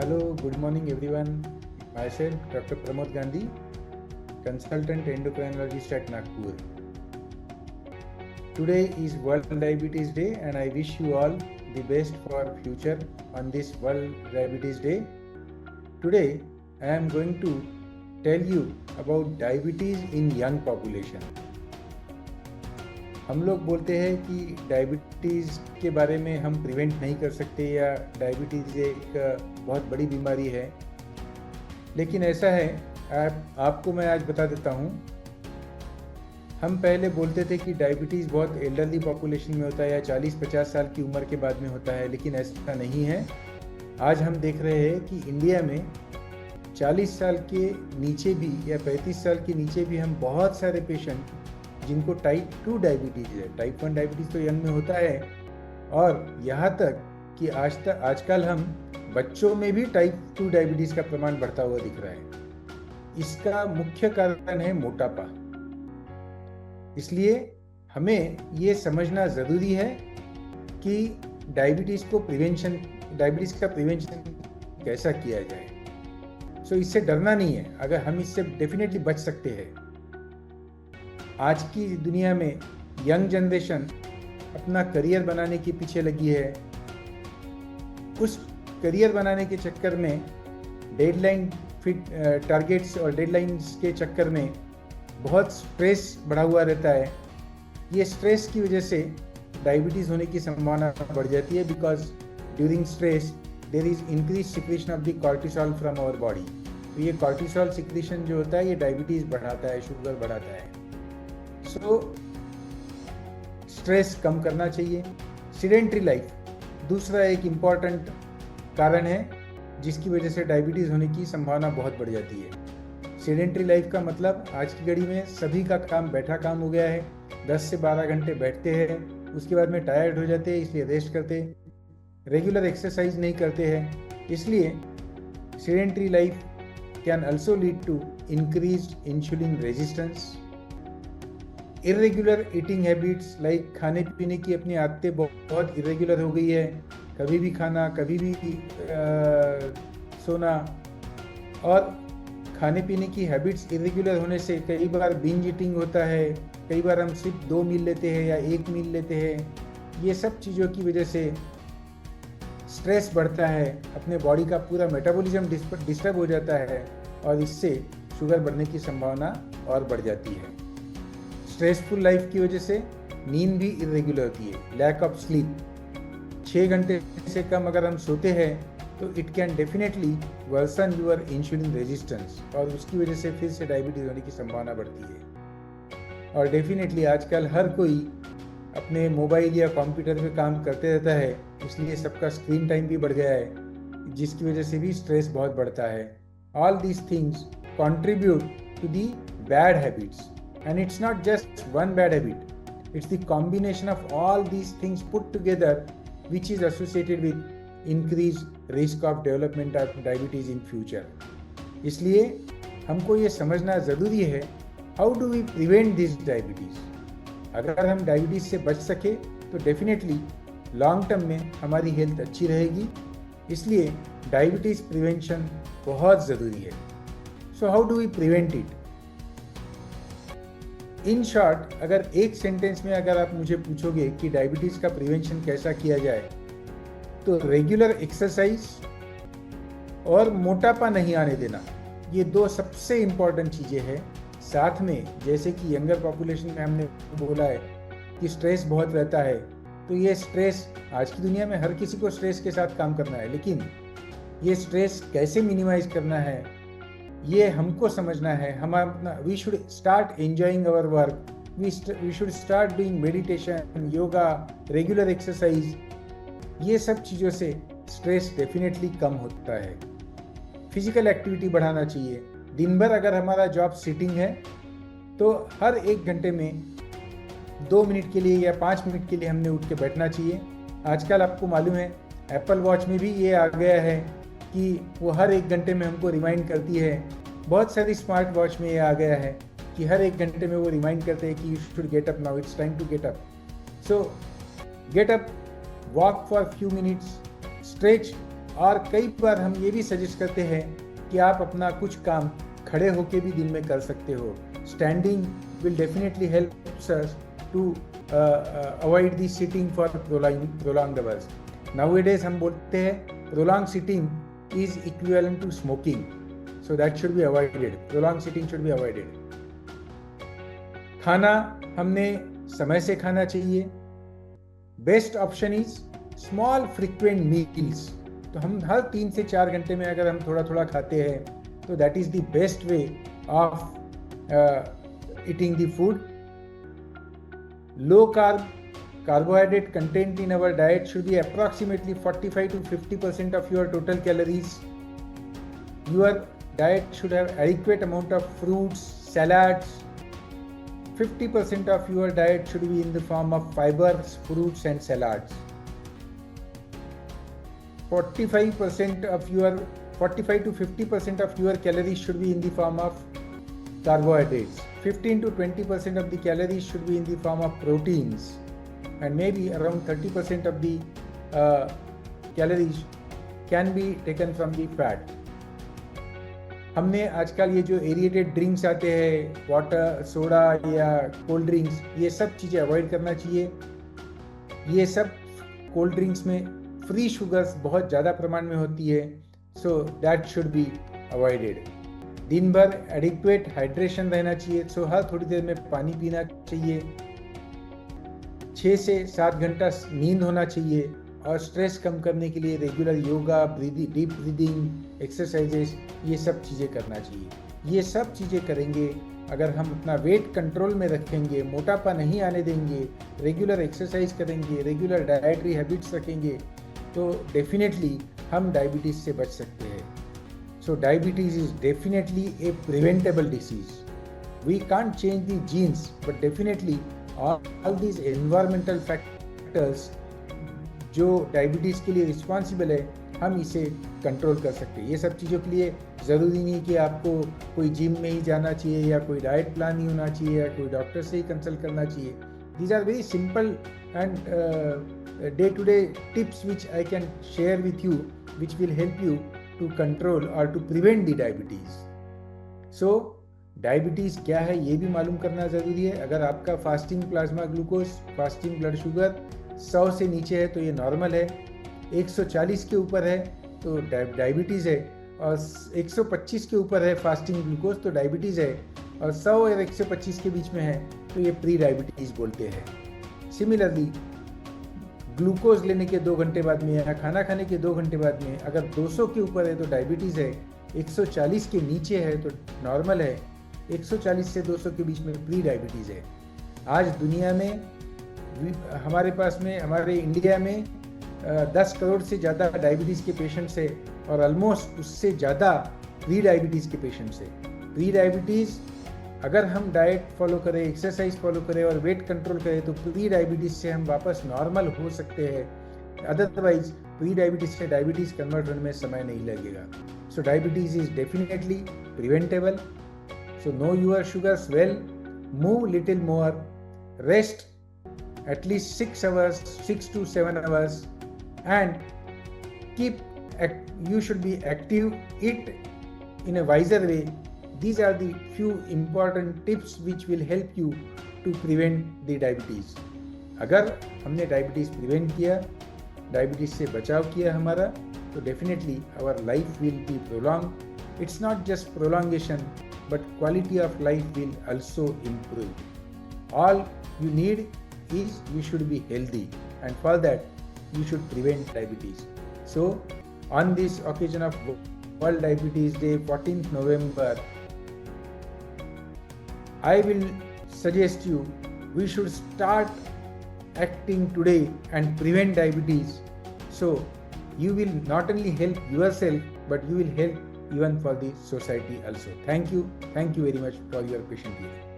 Hello, good morning everyone. Myself, Dr. Pramod Gandhi, consultant endocrinologist at Nagpur. Today is World Diabetes Day and I wish you all the best for future on this World Diabetes Day. Today, I am going to tell you about diabetes in young population. हम लोग बोलते हैं कि diabetes के बारे में हम prevent नहीं कर सकते या डायबिटीज़ एक बहुत बड़ी बीमारी है, लेकिन ऐसा है आपको मैं आज बता देता हूँ। हम पहले बोलते थे कि डायबिटीज़ बहुत एल्डरली पॉपुलेशन में होता है या 40-50 साल की उम्र के बाद में होता है, लेकिन ऐसा नहीं है। आज हम देख रहे हैं कि इंडिया में 40 साल के नीचे भी या 35 साल के नीचे भी हम बहुत सारे पेशेंट जिनको टाइप 2 डायबिटीज़ है। टाइप 1 डायबिटीज़ तो यंग में होता है, और यहाँ तक कि आजकल हम बच्चों में भी टाइप 2 डायबिटीज़ का प्रमाण बढ़ता हुआ दिख रहा है। इसका मुख्य कारण है मोटापा। इसलिए हमें ये समझना ज़रूरी है कि डायबिटीज़ का प्रिवेंशन कैसा किया जाए। इससे डरना नहीं है, अगर हम इससे डेफिनेटली बच सकते हैं। आज की दुनिया में यंग जनरेशन अपना करियर बनाने के पीछे लगी है। उस करियर बनाने के चक्कर में टारगेट्स और डेडलाइंस के चक्कर में बहुत स्ट्रेस बढ़ा हुआ रहता है। ये स्ट्रेस की वजह से डायबिटीज़ होने की संभावना बढ़ जाती है, because during stress there is increase secretion of the cortisol from our body. तो ये कॉर्टिसोल सिक्रीशन जो होता है ये डायबिटीज़ बढ़ाता है, शुगर बढ़ाता है। स्ट्रेस कम करना चाहिए। सीडेंट्री लाइफ दूसरा एक इम्पॉर्टेंट कारण है जिसकी वजह से डायबिटीज़ होने की संभावना बहुत बढ़ जाती है। सीडेंट्री लाइफ का मतलब आज की घड़ी में सभी का काम बैठा काम हो गया है। 10 से 12 घंटे बैठते हैं, उसके बाद में टायर्ड हो जाते हैं, इसलिए रेस्ट करते हैं, रेगुलर एक्सरसाइज नहीं करते हैं। इसलिए sedentary life can also lead to increased insulin resistance. Irregular eating habits like खाने पीने की अपनी आदतें बहुत इरेगुलर हो गई है। कभी भी खाना, कभी भी सोना, और खाने पीने की हैबिट्स इरेगुलर होने से कई बार बिंज ईटिंग होता है, कई बार हम सिर्फ 2 मील लेते हैं या 1 मील लेते हैं। ये सब चीज़ों की वजह से स्ट्रेस बढ़ता है, अपने बॉडी का पूरा मेटाबॉलिज्म डिस्टर्ब हो जाता है, और इससे शुगर बढ़ने की संभावना और बढ़ जाती है। स्ट्रेसफुल लाइफ की वजह से नींद भी इरेगुलर होती है। लैक ऑफ स्लीप, 6 घंटे से कम अगर हम सोते हैं तो it can definitely worsen your insulin resistance, और उसकी वजह से फिर से डायबिटीज़ होने की संभावना बढ़ती है। और डेफिनेटली आजकल हर कोई अपने मोबाइल या कंप्यूटर पे काम करते रहता है, इसलिए सबका स्क्रीन टाइम भी बढ़ गया है, जिसकी वजह से भी स्ट्रेस बहुत बढ़ता है। All these things contribute to the bad habits, and it's not just one bad habit, it's the combination of all these things put together which is associated with increased risk of development of diabetes in future. इसलिए हमको ये समझना ज़रूरी है, how do we prevent this diabetes। अगर हम diabetes से बच सके तो डेफिनेटली लॉन्ग टर्म में हमारी हेल्थ अच्छी रहेगी। इसलिए डायबिटीज़ प्रिवेंशन बहुत ज़रूरी है। So how do we prevent it? In short, अगर एक सेंटेंस में अगर आप मुझे पूछोगे कि डायबिटीज़ का प्रिवेंशन कैसा किया जाए, तो रेगुलर एक्सरसाइज और मोटापा नहीं आने देना, ये 2 सबसे इम्पॉर्टेंट चीज़ें हैं। साथ में जैसे कि यंगर पॉपुलेशन में हमने बोला है कि स्ट्रेस बहुत रहता है, तो ये स्ट्रेस आज की दुनिया में हर किसी को स्ट्रेस के साथ काम करना है, लेकिन ये स्ट्रेस कैसे मिनिमाइज करना है ये हमको समझना है। हम अपना we should start enjoying our work, we should start doing meditation, yoga, regular exercise. ये सब चीज़ों से स्ट्रेस डेफिनेटली कम होता है। फिजिकल एक्टिविटी बढ़ाना चाहिए। दिन भर अगर हमारा जॉब सिटिंग है तो हर 1 घंटे में 2 मिनट के लिए या 5 मिनट के लिए हमने उठ के बैठना चाहिए। आजकल आपको मालूम है एप्पल वॉच में भी ये आ गया है कि वो हर 1 घंटे में हमको रिमाइंड करती है। बहुत सारी स्मार्ट वॉच में ये आ गया है कि हर 1 घंटे में वो रिमाइंड करते हैं कि you should get up now, it's time to get up. So get up, walk for few minutes, stretch और कई बार हम ये भी सजेस्ट करते हैं कि आप अपना कुछ काम खड़े होके भी दिन में कर सकते हो. Standing will definitely help us to avoid the sitting for prolonged hours. Nowadays हम बोलते हैं prolong sitting is equivalent to smoking, so that should be avoided. Prolong sitting should be avoided. खाना हमने समय से खाना चाहिए. Best option is small frequent meals. तो हम हर 3 से 4 घंटे में अगर हम थोड़ा थोड़ा खाते हैं तो that is the best way of eating the food. Low carbohydrate content in our diet should be approximately 45 to 50% of your total calories. Your diet should have adequate amount of fruits, salads. 50% of your diet should be in the form of fibers, fruits and salads. 45 to 50% of your calories should be in the form of carbohydrates. 15 to 20% of the calories should be in the form of proteins, and maybe around 30% of the calories can be taken from the fat. हमने आजकल ये जो aerated drinks आते हैं, water, soda या cold drinks, ये सब चीज़ें अवॉइड करना चाहिए. ये सब कोल्ड ड्रिंक्स में फ्री शुगर्स बहुत ज़्यादा प्रमाण में होती है, सो दैट शुड बी अवॉइडेड. दिन भर एडिक्वेट हाइड्रेशन रहना चाहिए, सो हर थोड़ी देर में पानी पीना चाहिए. 6 से 7 घंटा नींद होना चाहिए. और स्ट्रेस कम करने के लिए regular yoga, deep breathing, exercises, ये सब चीज़ें करना चाहिए. ये सब चीज़ें करेंगे अगर हम अपना वेट कंट्रोल में रखेंगे, मोटापा नहीं आने देंगे, रेगुलर एक्सरसाइज करेंगे, रेगुलर डाइटरी हैबिट्स रखेंगे, तो डेफिनेटली हम डायबिटीज़ से बच सकते हैं. So diabetes is definitely a preventable disease. We can't change the genes, but definitely all these environmental factors जो डायबिटीज़ के लिए रिस्पॉन्सिबल है, हम इसे कंट्रोल कर सकते हैं. ये सब चीज़ों के लिए ज़रूरी नहीं कि आपको कोई जिम में ही जाना चाहिए या कोई डाइट प्लान ही होना चाहिए या कोई डॉक्टर से ही कंसल्ट करना चाहिए. These are very simple and day-to-day tips which I can share with you, which will help you to control or to prevent the diabetes. So diabetes क्या है ये भी मालूम करना ज़रूरी है. अगर आपका fasting plasma glucose, fasting blood sugar 100 से नीचे है तो ये नॉर्मल है. 140 के ऊपर है तो डायबिटीज़ है, और 125 के ऊपर है फास्टिंग ग्लूकोज तो डायबिटीज़ है, और 100 और 125 के बीच में है तो ये प्री डायबिटीज़ बोलते हैं. सिमिलरली ग्लूकोज लेने के 2 घंटे बाद में या खाना खाने के 2 घंटे बाद में अगर 200 के ऊपर है तो डायबिटीज़ है, 140 के नीचे है तो नॉर्मल है, 140 से 200 के बीच में प्री डायबिटीज़ है. आज दुनिया में हमारे पास में, हमारे इंडिया में 10 करोड़ से ज़्यादा डायबिटीज़ के पेशेंट्स है और ऑलमोस्ट उससे ज़्यादा प्री डायबिटीज़ के पेशेंट्स है. प्री डायबिटीज़ अगर हम डाइट फॉलो करें, एक्सरसाइज फॉलो करें और वेट कंट्रोल करें तो प्री डायबिटीज़ से हम वापस नॉर्मल हो सकते हैं. अदरवाइज प्री डायबिटीज़ से डायबिटीज़ कन्वर्ट होने में समय नहीं लगेगा. So diabetes is definitely preventable. So know your sugars well, move little more, rest at least 6 hours, 6 to 7 hours, and you should be active, eat in a wiser way. These are the few important tips which will help you to prevent the diabetes. अगर हमने diabetes prevent किया, diabetes से बचाव किया हमारा, तो definitely our life will be prolong. It's not just prolongation but quality of life will also improve. All you need is you should be healthy, and for that you should prevent diabetes. So on this occasion of World Diabetes Day, 14th November, I will suggest you we should start acting today and prevent diabetes. So you will not only help yourself but you will help even for the society also. Thank you very much for your patient hearing.